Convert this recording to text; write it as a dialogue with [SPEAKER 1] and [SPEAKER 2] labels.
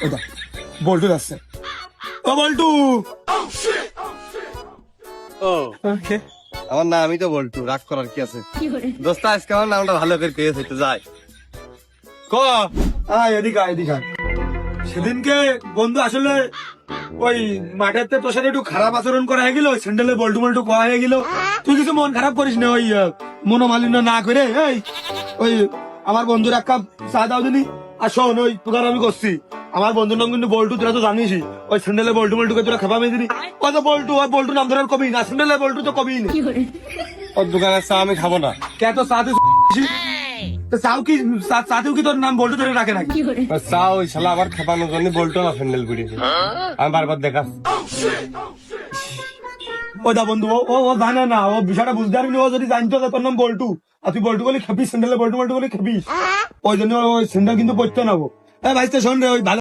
[SPEAKER 1] ওটা বল্টু যাচ্ছে। ও বল্টু,
[SPEAKER 2] ও আমার নাম, আমি তো বল্টু, রাগ করার কি আছে? দোস্ত আজকে আমার নামটা ভালো করে পেয়ে হইতে যায়। ক
[SPEAKER 1] এদিকে এদিকে। সেদিনকে বন্ধু আসলে ওই মাঠেতে তোর সাথে একটু খারাপ আচরণ করা হয়ে গেল, স্যান্ডেলে বল্টু মল্টু কোয়া হয়ে গেল। তুই কিছু মন খারাপ করিস না, ওই মনোমালিন্য না করে এই ওই আমার বন্ধুর এক কাপ চা দাও দিনি। আর শোন, ওই তোর আমি করছি, আমার বন্ধুর নাম কিন্তু বল্টু, তোরা তো জানিসই। ওই স্যান্ডেলে বল্টু মল্টুকে তোরা খেপা মেয়ে দিনি। ওই তো বল্টু, ওই বল্টু নাম ধরার কবি না, স্যান্ডেলে বল্টু তো কবি না।
[SPEAKER 2] ওর দোকানের চা আমি খাবো না।
[SPEAKER 1] কে তো চা চাও কি চাতেও কি তোর নাম বল্টু ধরে রাখে নাকি?
[SPEAKER 2] চা ওই শালা আবার খেপানোর জন্য বল্টু না স্যান্ডেল পিড়িয়েছে। আমি বারবার দেখা
[SPEAKER 1] ওটা বন্ধু, ও জানে না, ও বিষয়টা বুঝতে পারবি না। ও যদি জানতো যে তোর নাম বল্টু আর তুই বল্টু বলে খেপিস, স্যান্ডেলে বল্টু বল্টু বলে খেপিস, ওই জন্য ওই স্যান্ডেল কিন্তু পড়তে নেবো। ভাই শোন রে, ওই ভালো